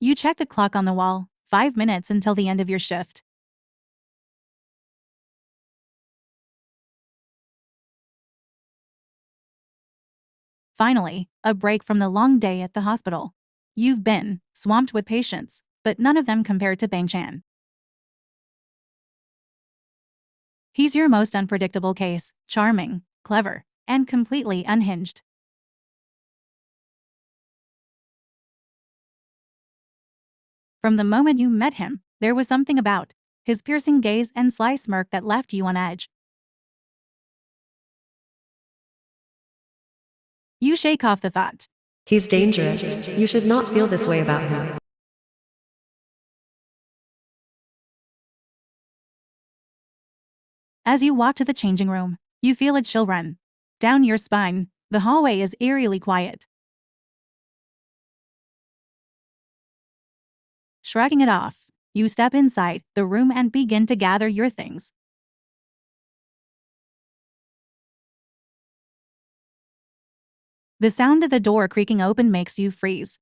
You check the clock on the wall, 5 minutes until the end of your shift. Finally, a break from the long day at the hospital. You've been swamped with patients, but none of them compared to Bangchan. He's your most unpredictable case, charming, clever, and completely unhinged. From the moment you met him, there was something about his piercing gaze and sly smirk that left you on edge. You shake off the thought. He's dangerous. You should not feel this way about him. As you walk to the changing room, you feel a chill run down your spine. The hallway is eerily quiet. Shrugging it off, you step inside the room and begin to gather your things. The sound of the door creaking open makes you freeze.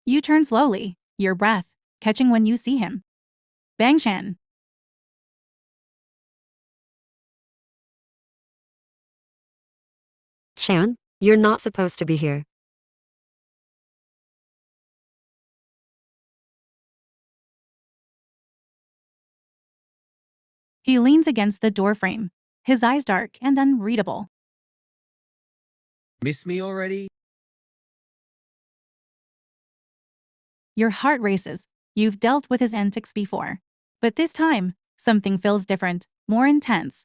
You turn slowly, your breath catching when you see him. Bangchan. Chan, you're not supposed to be here. He leans against the doorframe, his eyes dark and unreadable. Miss me already? Your heart races. You've dealt with his antics before. But this time, something feels different, more intense.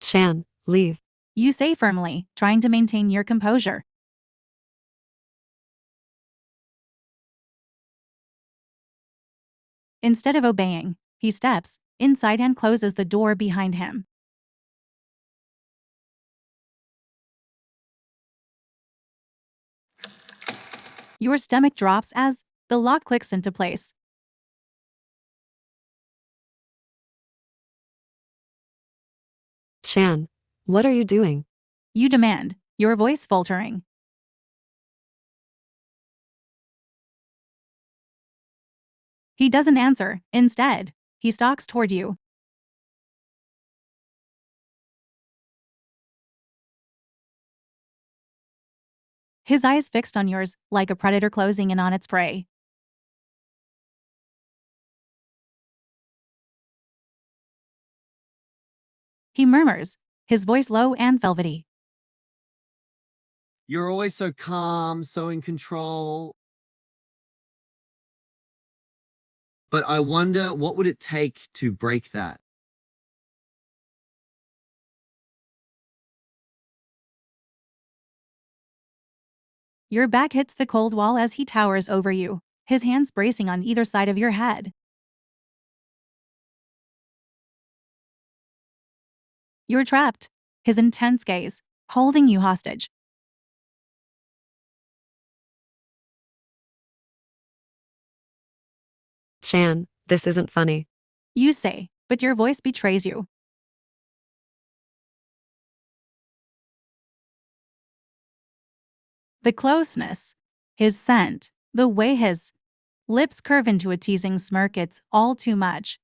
Chan, leave. You say firmly, trying to maintain your composure. Instead of obeying, he steps inside and closes the door behind him. Your stomach drops as the lock clicks into place. Chan, what are you doing? You demand, your voice faltering. He doesn't answer. Instead, he stalks toward you. His eyes fixed on yours, like a predator closing in on its prey. He murmurs, his voice low and velvety. You're always so calm, so in control. But I wonder, what would it take to break that? Your back hits the cold wall as he towers over you, his hands bracing on either side of your head. You're trapped, his intense gaze, holding you hostage. Chan, this isn't funny. You say, but your voice betrays you. The closeness, his scent, the way his lips curve into a teasing smirk, it's all too much.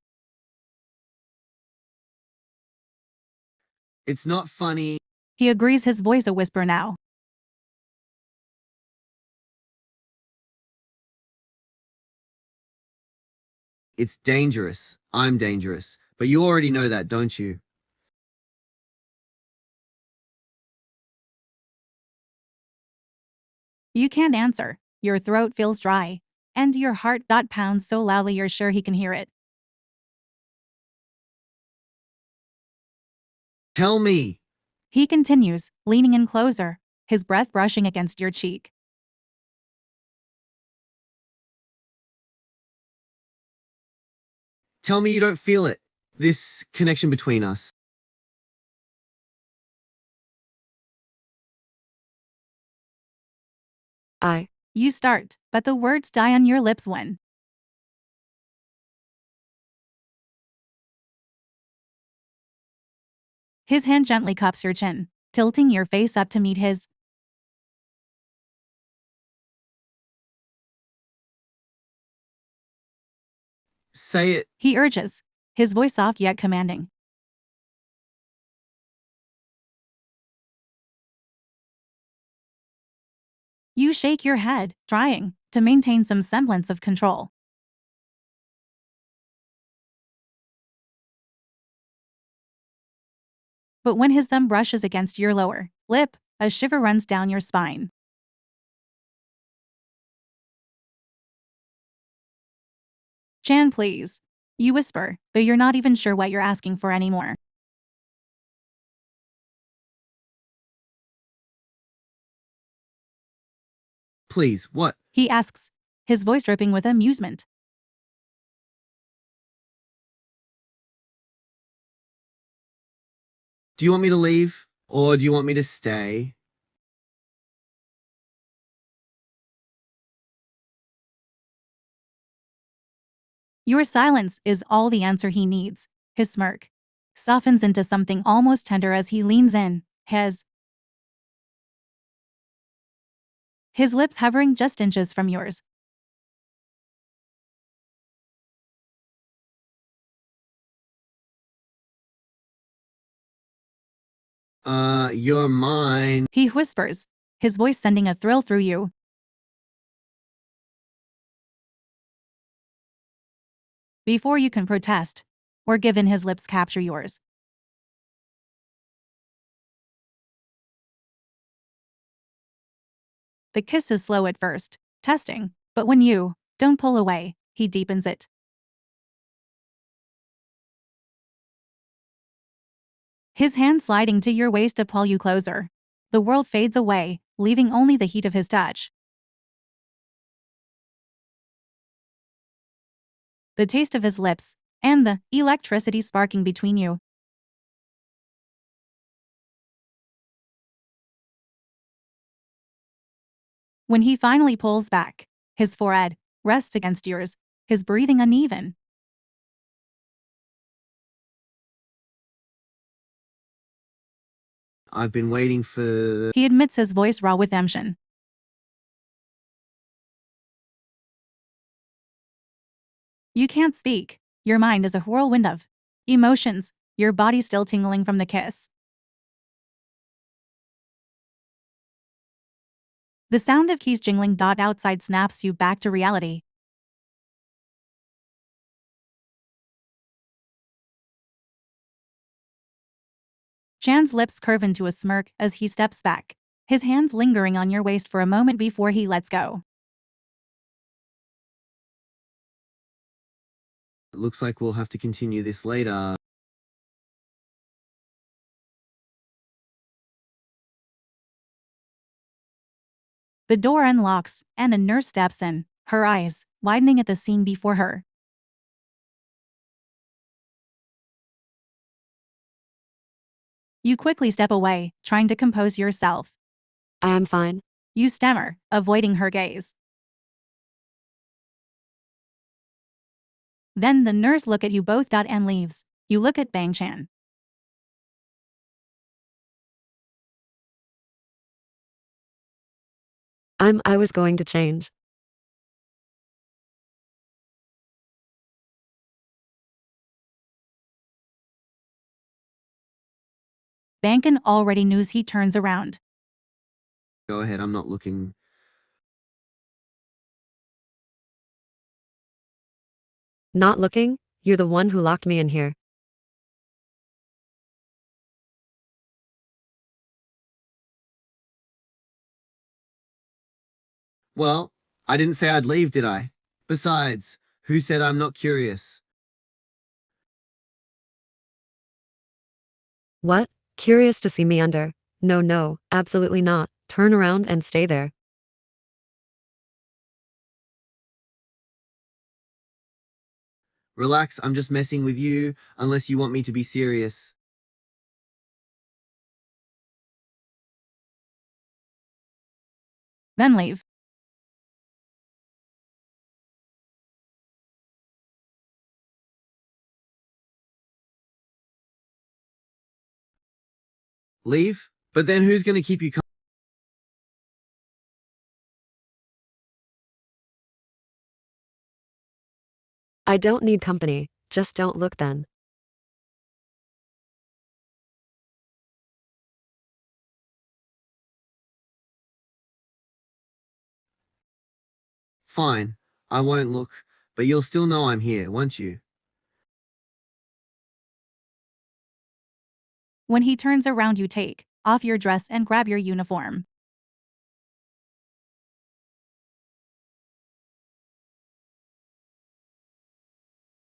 It's not funny. He agrees, his voice a whisper now. It's dangerous. I'm dangerous. But you already know that, don't you? You can't answer. Your throat feels dry, and your heart pounds so loudly you're sure he can hear it. Tell me. He continues, leaning in closer, his breath brushing against your cheek. Tell me you don't feel it. This connection between us. You start, but the words die on your lips when His hand gently cups your chin, tilting your face up to meet his. Say it. He urges, his voice soft yet commanding. You shake your head, trying to maintain some semblance of control. But when his thumb brushes against your lower lip, a shiver runs down your spine. Chan, please. You whisper, though you're not even sure what you're asking for anymore. Please, what? He asks, his voice dripping with amusement. Do you want me to leave? Or do you want me to stay? Your silence is all the answer he needs. His smirk softens into something almost tender as he leans in, his lips hovering just inches from yours. You're mine. He whispers, his voice sending a thrill through you. Before you can protest, or give in, his lips capture yours. The kiss is slow at first, testing, but when you don't pull away, he deepens it. His hand sliding to your waist to pull you closer. The world fades away, leaving only the heat of his touch. The taste of his lips, and the electricity sparking between you. When he finally pulls back, his forehead rests against yours, his breathing uneven. I've been waiting for. He admits, his voice raw with emotion. You can't speak. Your mind is a whirlwind of emotions, your body still tingling from the kiss. The sound of keys jingling outside snaps you back to reality. Chan's lips curve into a smirk as he steps back, his hands lingering on your waist for a moment before he lets go. It looks like we'll have to continue this later. The door unlocks, and a nurse steps in, her eyes widening at the scene before her. You quickly step away, trying to compose yourself. I am fine. You stammer, avoiding her gaze. Then the nurse looks at you both and leaves. You look at Bangchan. I was going to change. Bankin already knows. He turns around. Go ahead, I'm not looking. Not looking? You're the one who locked me in here. Well, I didn't say I'd leave, did I? Besides, who said I'm not curious? What? Curious to see me under? No, no, absolutely not. Turn around and stay there. Relax, I'm just messing with you, unless you want me to be serious. Then leave. Leave? But then who's going to keep you I don't need company, just don't look then. Fine, I won't look, but you'll still know I'm here, won't you? When he turns around, you take off your dress and grab your uniform.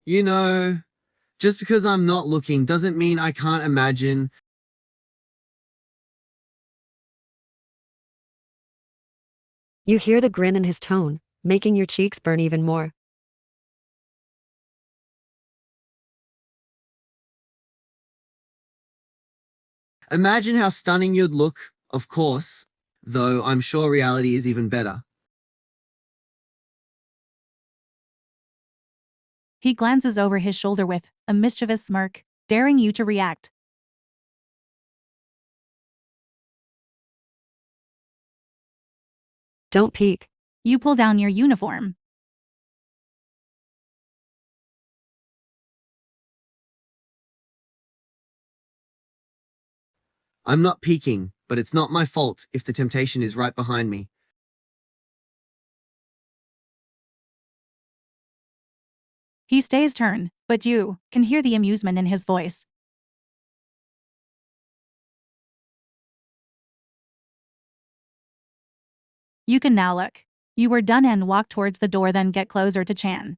You know, just because I'm not looking doesn't mean I can't imagine. You hear the grin in his tone, making your cheeks burn even more. Imagine how stunning you'd look, of course, though I'm sure reality is even better. He glances over his shoulder with a mischievous smirk, daring you to react. Don't peek. You pull down your uniform. I'm not peeking, but it's not my fault if the temptation is right behind me. He stays turn, but you can hear the amusement in his voice. You can now look. You were done and walk towards the door, then get closer to Chan.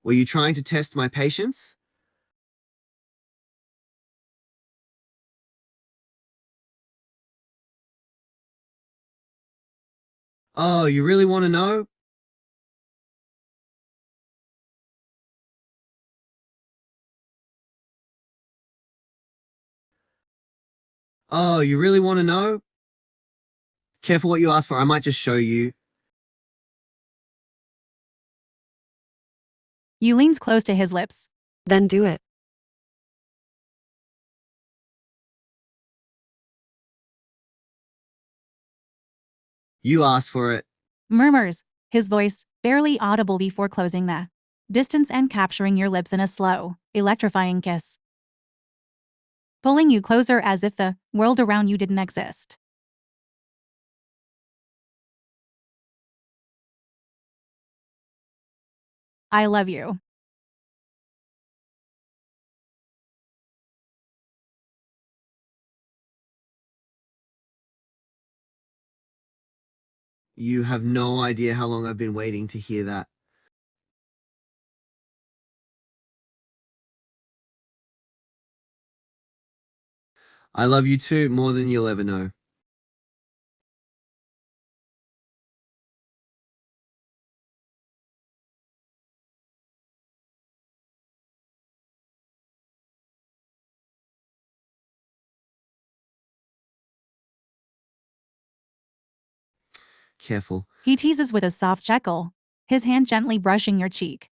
Were you trying to test my patience? Oh, you really want to know? Oh, you really want to know? Careful what you ask for, I might just show you. You leans close to his lips. Then do it. You asked for it. Murmurs, his voice barely audible before closing the distance and capturing your lips in a slow, electrifying kiss. Pulling you closer as if the world around you didn't exist. I love you. You have no idea how long I've been waiting to hear that. I love you too, more than you'll ever know. Careful. He teases with a soft chuckle, his hand gently brushing your cheek.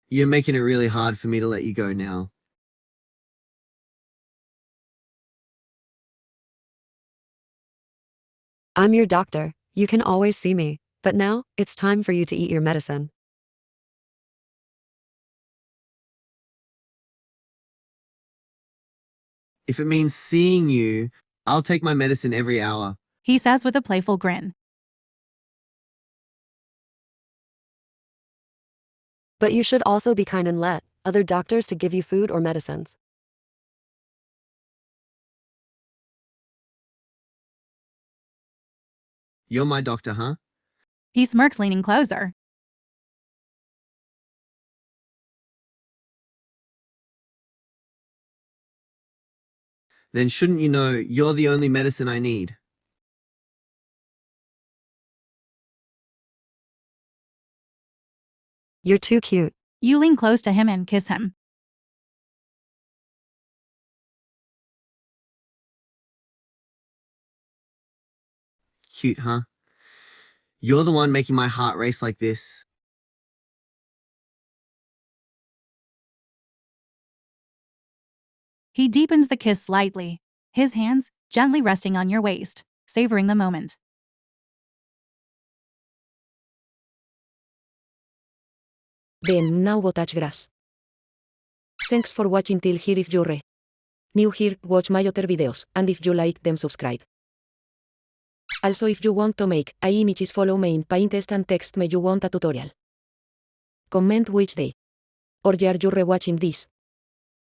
You're making it really hard for me to let you go now. I'm your doctor. You can always see me. But now, it's time for you to eat your medicine. If it means seeing you, I'll take my medicine every hour. He says with a playful grin. But you should also be kind and let other doctors to give you food or medicines. You're my doctor, huh? He smirks, leaning closer. Then shouldn't you know you're the only medicine I need? You're too cute. You lean close to him and kiss him. Cute, huh? You're the one making my heart race like this. He deepens the kiss slightly, his hands gently resting on your waist, savoring the moment. Then now go touch grass. Thanks for watching till here. If you're new here, watch my other videos, and if you like them, subscribe. Also, if you want to make images, follow me in Pinterest and text me you want a tutorial. Comment which day or year you're watching this.